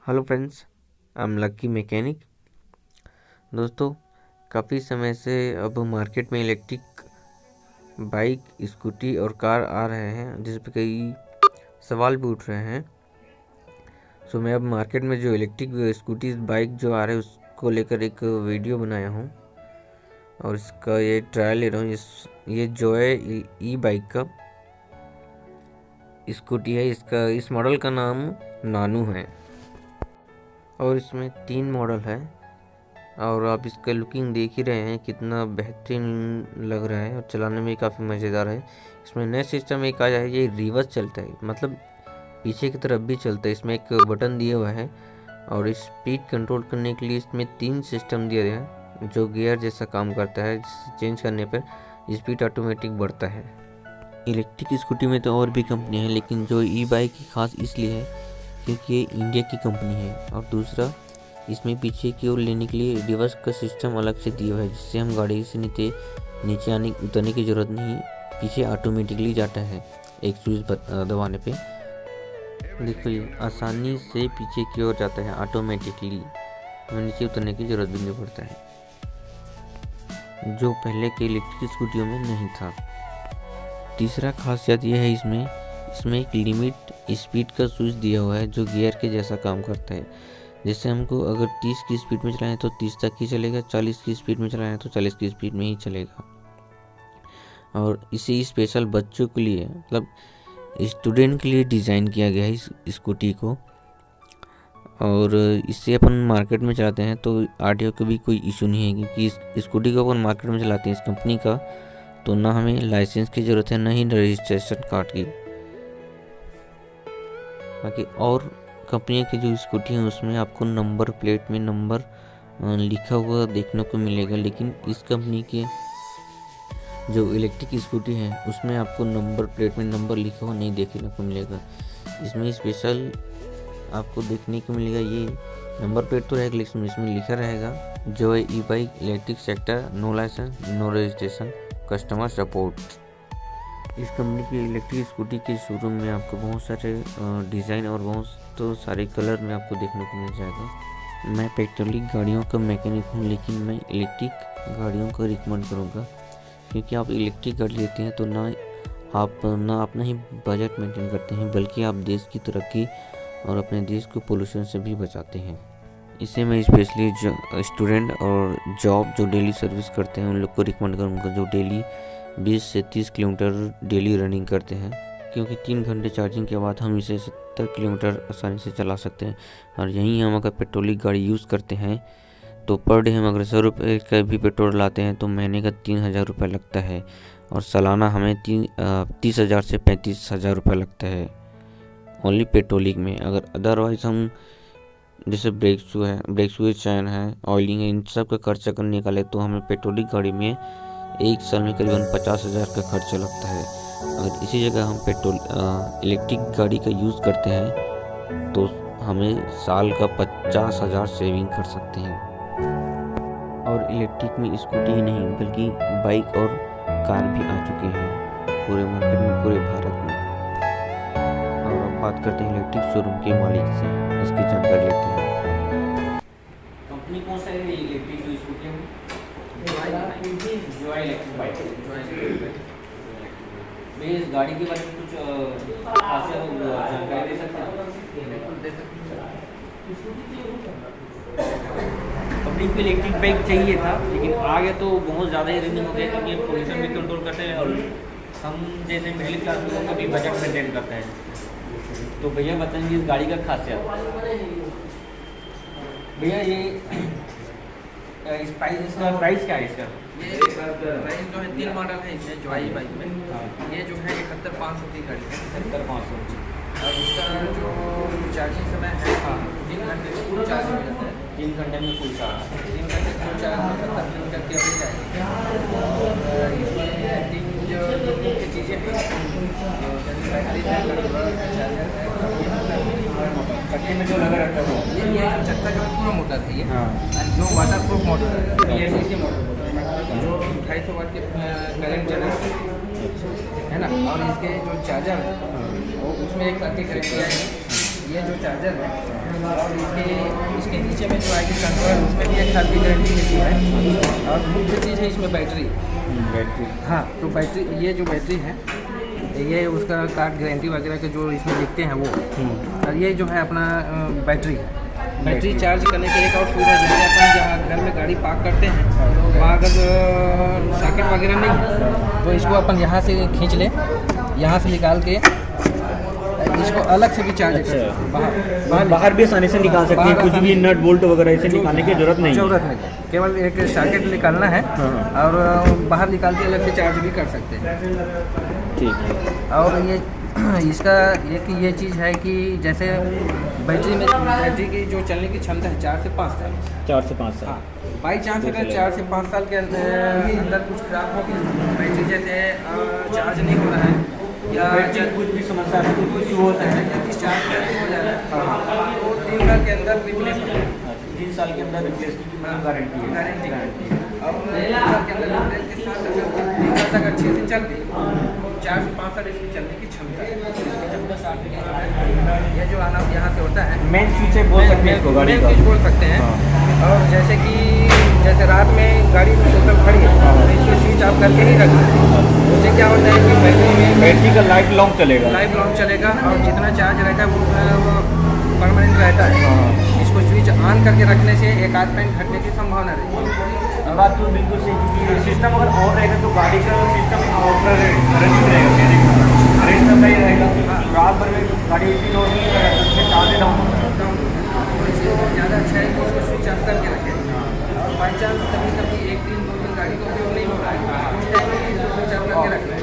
Hello friends, I am lucky mechanic. दोस्तों, काफ़ी समय से अब मार्केट में इलेक्ट्रिक बाइक, स्कूटी और कार आ रहे हैं, जिस पे कई सवाल भी उठ रहे हैं। सो मैं अब मार्केट में जो इलेक्ट्रिक स्कूटी बाइक जो आ रहे हैं उसको लेकर एक वीडियो बनाया हूँ और इसका ये ट्रायल ले रहा हूँ। ये जॉय ई बाइक का स्कूटी है। इस मॉडल का नाम नानू है और इसमें 3 मॉडल है और आप इसका लुकिंग देख ही रहे हैं, कितना बेहतरीन लग रहा है और चलाने में काफ़ी मज़ेदार है। इसमें नया सिस्टम एक आया है, ये रिवर्स चलता है, मतलब पीछे की तरफ भी चलता है। इसमें एक बटन दिया हुआ है और स्पीड कंट्रोल करने के लिए इसमें 3 सिस्टम दिया गया है जो गियर जैसा काम करता है, जिसे चेंज करने पर स्पीड ऑटोमेटिक बढ़ता है। इलेक्ट्रिक स्कूटी में तो और भी कंपनियाँ हैं, लेकिन जो ई बाइक की खास इसलिए है क्योंकि ये इंडिया की कंपनी है और दूसरा इसमें पीछे की ओर लेने के लिए रिवर्स का सिस्टम अलग से दिया हुआ है, जिससे हम गाड़ी से नीचे उतरने की ज़रूरत नहीं, पीछे ऑटोमेटिकली जाता है एक स्विच दबाने पे। देखो, ये आसानी से पीछे की ओर जाता है ऑटोमेटिकली, हमें नीचे उतरने की ज़रूरत भी नहीं पड़ता है, जो पहले के इलेक्ट्रिक स्कूटियों में नहीं था। तीसरा खासियत यह है, इसमें एक लिमिट स्पीड का स्विच दिया हुआ है जो गियर के जैसा काम करता है। जैसे हमको अगर 30 की स्पीड में चलाएं तो 30 तक ही चलेगा, 40 की स्पीड में चलाएं तो 40 की स्पीड में ही चलेगा। और इसे स्पेशल बच्चों के लिए, मतलब स्टूडेंट के लिए डिज़ाइन किया गया है इस स्कूटी को। और इससे अपन मार्केट में चलाते हैं तो ऑडियो का भी कोई इशू नहीं है, क्योंकि इस स्कूटी को अपन मार्केट में चलाते हैं इस कंपनी का, तो ना हमें लाइसेंस की ज़रूरत है, ना ही रजिस्ट्रेशन कार्ड की। बाकी और कंपनी की जो स्कूटी है उसमें आपको नंबर प्लेट में नंबर लिखा हुआ देखने को मिलेगा, लेकिन इस कंपनी के जो इलेक्ट्रिक स्कूटी है उसमें आपको नंबर प्लेट में नंबर लिखा हुआ नहीं देखने को मिलेगा। इसमें स्पेशल आपको देखने को मिलेगा, ये नंबर प्लेट तो रहेगा लेकिन इसमें लिखा रहेगा जो है e bike electric sector, no license, no registration, customer support. इस कंपनी की इलेक्ट्रिक स्कूटी के शोरूम में आपको बहुत सारे डिज़ाइन और बहुत सारे कलर में आपको देखने को मिल जाएगा। मैं पेट्रोलिक गाड़ियों का मैकेनिक हूँ, लेकिन मैं इलेक्ट्रिक गाड़ियों का रिकमेंड करूँगा, क्योंकि आप इलेक्ट्रिक गाड़ी लेते हैं तो ना अपना ही बजट मेंटेन करते हैं, बल्कि आप देश की तरक्की और अपने देश को पोल्यूशन से भी बचाते हैं। इसे मैं स्पेशली स्टूडेंट और जॉब जो डेली सर्विस करते हैं उन लोग को रिकमेंड करूँगा, जो डेली 20 से 30 किलोमीटर डेली रनिंग करते हैं, क्योंकि 3 घंटे चार्जिंग के बाद हम इसे 70 किलोमीटर आसानी से चला सकते हैं। और यहीं हम अगर पेट्रोलिक गाड़ी यूज़ करते हैं तो पर डे हम अगर 100 रुपये का भी पेट्रोल लाते हैं तो महीने का 3,000 रुपये लगता है और सालाना हमें 30,000 से 35,000 रुपये लगता है ओनली पेट्रोलिक में। अगर अदरवाइज़ हम जैसे ब्रेक शू चैन है, ऑयलिंग है, इन सब का खर्चा करने निकाले तो हमें पेट्रोलिक गाड़ी में एक साल में करीबन 50,000 का खर्चा लगता है। अगर इसी जगह हम इलेक्ट्रिक गाड़ी का यूज़ करते हैं तो हमें साल का 50,000 सेविंग कर सकते हैं। और इलेक्ट्रिक में स्कूटी ही नहीं बल्कि बाइक और कार भी आ चुके हैं पूरे मार्केट में, पूरे भारत में। और अब बात करते हैं इलेक्ट्रिक शोरूम के मालिक से, इसकी जानकारी लेते हैं। कंपनी कौन सा है इलेक्ट्रिक जो स्कूटी है? जो इलेक्ट्रिक बाइक। भैया इस गाड़ी के बारे में कुछ खासियत जानकारी दे सकते हैं? कंपनी को इलेक्ट्रिक बाइक चाहिए था, लेकिन आ गया तो बहुत ज़्यादा ही रनिंग हो गया, क्योंकि पोल्यूशन भी कंट्रोल करते हैं और हम जैसे मिडिल क्लास लोगों का भी बजट मेंटेन करता है। तो भैया बताएंगे इस गाड़ी का खासियत। भैया ये इसका प्राइस क्या है इसका? ये प्राइस जो है 3 मॉडल है इसमें, जो आई बाइक में। ये जो है 71,500 की गाड़ी है, 71,500। और इसका जो चार्जिंग समय है 3 घंटे में फुल चार्ज हो जाता है। 3 घंटे में फुल चार्ज। 3 घंटे फुल चार्ज में 70 किलोमीटर की एवरेज आएगी। और इसमें 3 जो मुख्य चीज़ें हैं, चक्के में जो लगा रहता है वो ये चक्का जो पूरा मोटर है ये, और जो वाटर प्रूफ मोटर है ये डीसी मोटर जो 250 वाट के करंट जनरेट है ना। और इसके जो चार्जर है वो उसमें एक साथ की कनेक्ट किया है। ये जो चार्जर है और इसके नीचे में जो आएगी कंट्रोलर, उसमें भी 1 साल की गारंटी मिलती है। और मुख्य चीज़ है इसमें बैटरी। हाँ, तो बैटरी, ये जो बैटरी है ये उसका कार्ड गारंटी वगैरह के जो इसमें लिखते हैं वो। और ये जो है अपना बैटरी है। बैटरी चार्ज करने के एक और सुविधा, जैसे अपन जहाँ घर में गाड़ी पार्क करते हैं वहाँ अगर सॉकेट वगैरह नहीं है तो इसको अपन यहाँ से खींच लें, यहाँ से निकाल के इसको अलग से भी चार्ज कर सकते हैं। बाहर भी आसानी से निकाल सकते हैं, कुछ भी नट बोल्ट वगैरह इसे निकालने की जरूरत नहीं है, केवल एक सॉकेट निकालना है और बाहर निकाल के अलग से चार्ज भी कर सकते हैं। ठीक है। और ये इसका एक ये चीज़ है कि जैसे बैटरी की जो चलने की क्षमता है 4 से 5 साल। 4 से 5 साल। हाँ, बाई चांस अगर 4 से 5 साल के अंदर कुछ खराब हो गया, बैटरी जैसे चार्ज नहीं हो रहा है या कुछ भी समस्या है, कुछ होता है, डिस्चार्ज हो जा रहा है तो 3 साल के अंदर रिप्लेस हो जाएगा। 3 साल के अंदर रिप्लेस की गारंटी है। गारंटी अब 3 साल के अंदर रिप्लेस के साथ अगर 3 साल तक अच्छे से चल गई तो 4 से 5 साल इसकी चलने की क्षमता है। ये जो आना यहाँ से होता है मेन स्विच है, बोल सकते हैं इसको, गाड़ी का स्विच बोल सकते हैं। और जैसे रात में गाड़ी टोटल खड़ी है तो इसको स्विच ऑफ करके ही रखना है। उससे क्या होता है कि बैटरी का लाइफ लॉन्ग चलेगा और जितना चार्ज रहता है वो परमानेंट रहता है। इसको स्विच ऑन करके रखने से 1-8 पॉइंट घटने की संभावना रहती है। बात तो बिल्कुल सही, सिस्टम अगर ऑन रहेगा तो गाड़ी का सिस्टम रनिंग रहेगा, रेस्ट नहीं रहेगा। रात भर में गाड़ी इसी नॉर्मल रहेगा, उसमें चार्ज डाउन होता है। तो इसको ज़्यादा अच्छा है कि इसको स्विच ऑफ करके रखें। और बाई चांस कभी 1 दिन 2 दिन गाड़ी का उपयोग नहीं हो रहा है, उस टाइम में इसको स्विच ऑफ करके रखना है।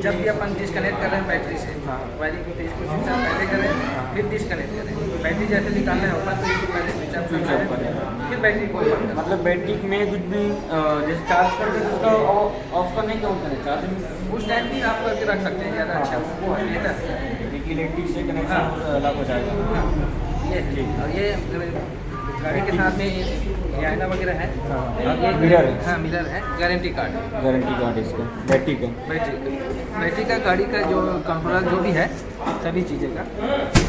जब भी अपन डिस्कनेक्ट कर रहे हैं बैटरी से वायरिंग को, तो इसको स्विच ऑफ पहले करें फिर डिस्कनेक्ट करें। बैटरी जैसे निकालना है ऊपर तो इसको पहले स्विच ऑफ करें फिर बैटरी को ऑन करें। मतलब बैटरी में कुछ भी जैसे चार्ज करके उसका ऑफ करने के होता है, चार्जिंग उस टाइम भी आप करके रख सकते हैं, ज़्यादा अच्छा वो है बेहतर है। इलेक्ट्रिक से कनेक्शन अलग हो जाएगा। ये ठीक। और ये गाड़ी के साथ में ये आईना वगैरह है और ये मिरर है। हाँ, मिरर है। गारंटी कार्ड इसका बैटरी का गाड़ी का जो कंट्रोलर जो भी है सभी चीज़ें का।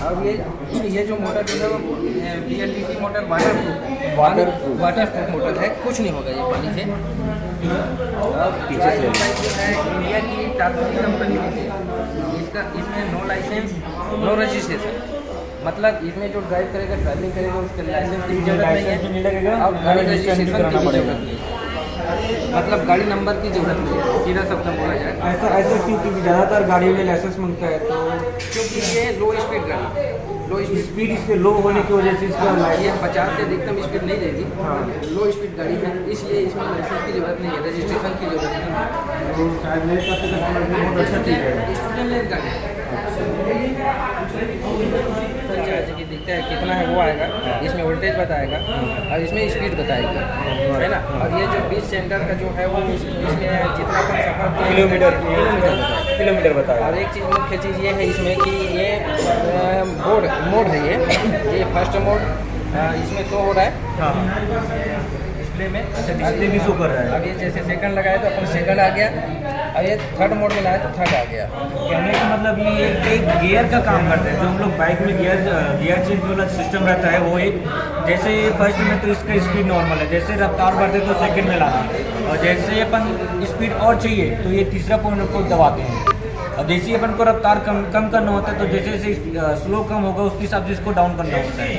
और ये जो मोटर जो है वो BLDC मोटर वाटरप्रूफ मोटर है, कुछ नहीं होगा ये पानी से। और है इंडिया की टाटा कंपनी की, इसमें नो लाइसेंस नो रजिस्ट्रेशन, मतलब इसमें जो ड्राइव करेगा ड्राइविंग करेगा उसके लाइसेंस की जरूरत नहीं है और गाड़ी रजिस्ट्रेशन की भी जरूरत नहीं है। मतलब गाड़ी नंबर की जरूरत नहीं है, सीधा शब्द बोला जाए। ऐसा क्यों? क्योंकि ज़्यादातर गाड़ी में लाइसेंस मांगता है, तो क्योंकि ये लो स्पीड इसके लो होने की वजह से इसका ये 50 से अधिकतम स्पीड नहीं देगी। लो स्पीड गाड़ी है, इसलिए इसमें लाइसेंस की जरूरत नहीं है, रजिस्ट्रेशन की जरूरत नहीं है। तो शायद मेरे साथ बहुत अच्छा चीज़ है। स्टूडेंट लेन गाड़ी कि दिखता है कितना है वो आएगा, इसमें वोल्टेज बताएगा और इसमें स्पीड बताएगा, है ना। और ये जो 20 सेंटर का जो है वो इसमें जितना अपन सफर किलोमीटर बताएगा। और एक चीज़ मुख्य चीज़ ये है इसमें कि ये मोड है, ये फर्स्ट मोड इसमें शो हो रहा है डिस्प्ले में। अच्छा, डिस्प्ले भी शो कर रहा है। अब ये जैसे सेकंड लगाए तो अपन सेकंड आ गया, अब ये थर्ड मोड में लाए तो थर्ड आ गया। कहने का मतलब ये एक गियर का काम करता है। जो हम लोग बाइक में गियर चेंज वाला सिस्टम रहता है, वो एक जैसे फर्स्ट में तो इसका स्पीड नॉर्मल है, जैसे रफ्तार बढ़ते तो सेकंड में लाना है, और जैसे अपन स्पीड और चाहिए तो ये तीसरा पॉइंट को दबाते हैं। और जैसे अपन को रफ्तार कम करना होता है तो जैसे जैसे स्लो कम होगा उसके हिसाब से इसको डाउन करना होता है,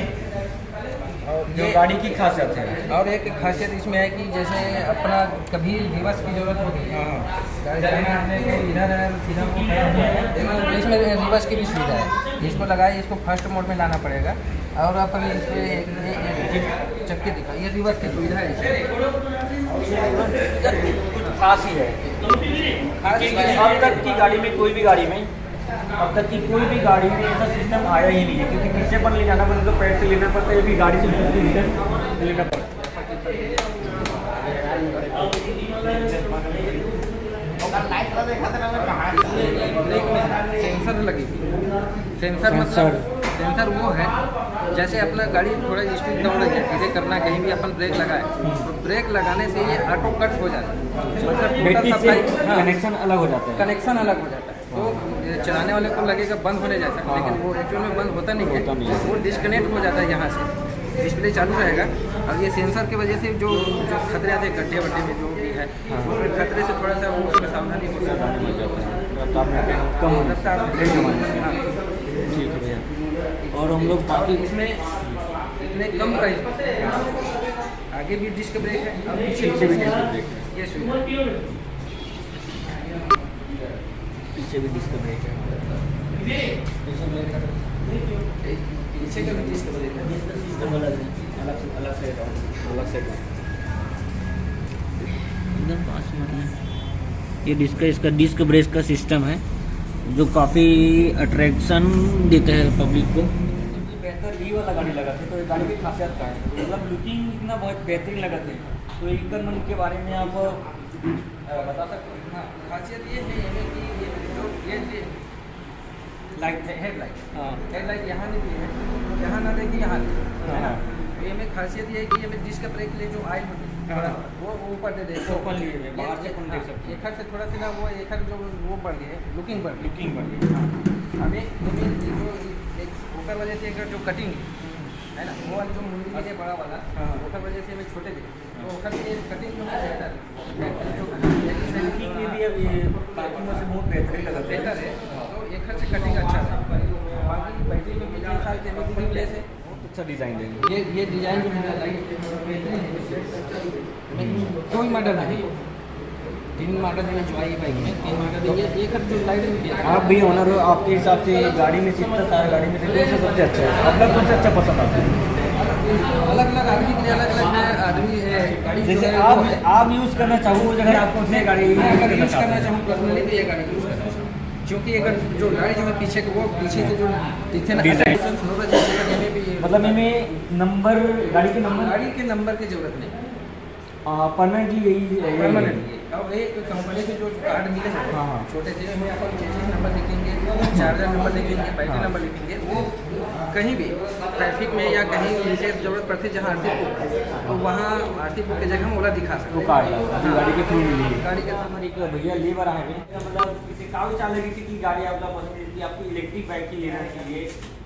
जो गाड़ी की खासियत है। और एक खासियत इसमें है कि जैसे अपना कभी रिवर्स की जरूरत होगी, इसमें रिवर्स की भी सुविधा है। इसको लगाए, इसको फर्स्ट मोड में लाना पड़ेगा और अपन इस पर चक्के दिखा, ये रिवर्स की सुविधा है कुछ खास ही है। अब तक की गाड़ी में कोई भी गाड़ी में ऐसा सिस्टम आया ही नहीं है, क्योंकि पीछे पर ले जाना पड़ता तो पैर से लेना पड़ता है, ये भी गाड़ी से लेना पड़ता है। सेंसर लगी थी। सेंसर वो है जैसे अपना गाड़ी थोड़ा स्पीड दौड़ रही है, धीरे करना, कहीं भी अपन ब्रेक लगाए तो ब्रेक लगाने से ये ऑटो कट हो जाता है, मतलब कनेक्शन अलग हो जाता है। तो चलाने वाले को लगेगा बंद होने जैसा, लेकिन वो एक्चुअल में बंद होता नहीं है, वो डिस्कनेक्ट हो जाता है यहाँ से। डिस्प्ले चालू रहेगा और ये सेंसर की वजह से जो खतरे आते हैं गड्ढे वड्ढे में जो भी है, वो खतरे से थोड़ा सा वो उसमें सावधानी हो जाता है। हाँ ठीक है भैया। और हम लोग बाकी इसमें इतने कम प्राइस, आगे भी डिस्क ब्रेक है और पीछे भी डिस्क ब्रेक है, ये सुविधा पीछे भी डिस्क ब्रेक है, पीछे का भी डिस्क ब्रेक है। सिस्टम अलग है, अलग से एकदम पास मतलब ये डिस्क, इसका डिस्क ब्रेक का सिस्टम है जो काफ़ी अट्रैक्शन देता है पब्लिक को। सबसे बेहतर ये वाला गाड़ी लगा थे, तो ये गाड़ी की खासियत का है, मतलब लुकिंग इतना बहुत बेहतरीन लगा थे। तो इकरमन के बारे में आप बता सकते हैं? हाँ, खासियत ये है कि ये लाइट है, हेडलाइट। हाँ हेडलाइट यहाँ नहीं दी है, यहाँ ना देगी, यहाँ है ना। तो ये में खासियत ये है कि ये में डिस्क ब्रेक के लिए जो ऑयल होती है वो ऊपर दे देते ओपन लिए हुए, बाहर से अपन देख सकते हैं। एक से थोड़ा सा ना वो एक जो वो बढ़ गई है, लुकिंग बढ़ गई। लुकिंग बढ़ गई। हाँ, अब एक जो एक ऊपर वजह से एक जो कटिंग है ना, वो वाला जो मुंडी है बड़ा वाला, ऊपर वजह से हमें छोटे थे, तो ऊपर ये कटिंग जो है लुकिंग में भी अब ये पार्किंग में से बहुत बेहतरीन लगा बेहतर है। तो एक से कटिंग अच्छा है, बाकी बैटरी में भी 3 साल के में प्लेस है, अच्छा डिज़ाइन देंगे। ये डिजाइन जो है कोई मॉडल नहीं, 3 मॉडल में जो आई बाइक में 3 मॉडल ये एक जो लाइट में दिया। आप भी ऑनर हो, आपके हिसाब से गाड़ी में जितना सारा गाड़ी में से कौन सा सबसे अच्छा है? आपका कौन सा अच्छा पसंद आता है? अलग अलग आदमी के लिए अलग अलग आदमी गाड़ी जो जैसे है आप यूज़ करना चाहो अगर आप कौन सी गाड़ी अगर यूज़ करना चाहूँ पर्सनली तो ये गाड़ी यूज़ करना चाहूँ, क्योंकि अगर जो गाड़ी जो है पीछे के वो पीछे के जो दिखे ना डिजाइन भी मतलब इनमें नंबर गाड़ी के नंबर की जरूरत नहीं, परमानेंट यही परमानेंट। और एक कंपनी के जो कार्ड मिले हैं हाँ। छोटे से में अपन चेसिस नंबर लिखेंगे, चार्जर नंबर लिखेंगे, बैटरी नंबर लिखेंगे, वो कहीं भी ट्रैफिक में या कहीं विशेष जरूरत पड़ती है जहाँ आरती बुक, तो वहाँ आरती बुक की जगह हम ओला दिखा सकते हैं। कार्ड गाड़ी के थ्रू मिली गाड़ी के हमारी एक भैया लेबर आए हैं, मतलब किसी काफ़ी चाल लगी थी कि गाड़ी आपका पसंद थी, आपको इलेक्ट्रिक बाइक ही लेना चाहिए,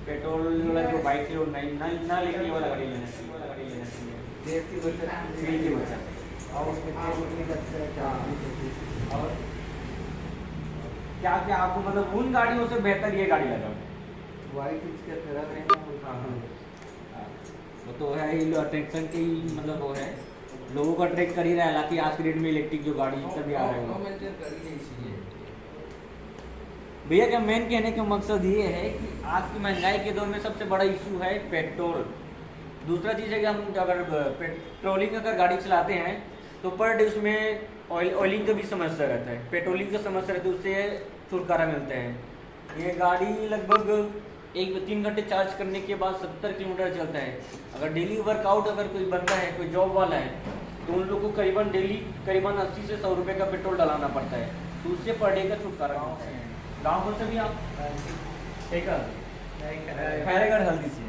पेट्रोल वाला जो बाइक है वो ना लेके ये वाला गाड़ी लेना चाहिए, तेल की बचत और उसमें और क्या क्या आपको मतलब उन गाड़ियों से बेहतर ये गाड़ी लगा? वाइट इसका कलर है, वो तो है ही अट्रैक्शन की, मतलब वो है लोगों को अट्रैक्ट कर ही रहा है। हालांकि आज के डेट में इलेक्ट्रिक जो गाड़ी तभी आ रहा है भैया, क्या मेन कहने का मकसद ये है कि आज की महंगाई के दौर में सबसे बड़ा इशू है पेट्रोल। दूसरा चीज़ है कि हम अगर पेट्रोलिंग अगर गाड़ी चलाते हैं तो पर डे उसमें ऑयलिंग का भी समस्या रहता है, पेट्रोलिंग का समस्या रहता है, उससे छुटकारा मिलता है। ये गाड़ी लगभग 1-3 घंटे चार्ज करने के बाद 70 किलोमीटर चलता है। अगर डेली वर्कआउट अगर कोई बंदा है, कोई जॉब वाला है, तो उन लोगों को करीबन डेली 80 से 100 रुपये का पेट्रोल डलाना पड़ता है, तो उससे पर डे का छुटकारा मिलता है। गाँव कौन से भी आप खैरागढ़ हल्दी से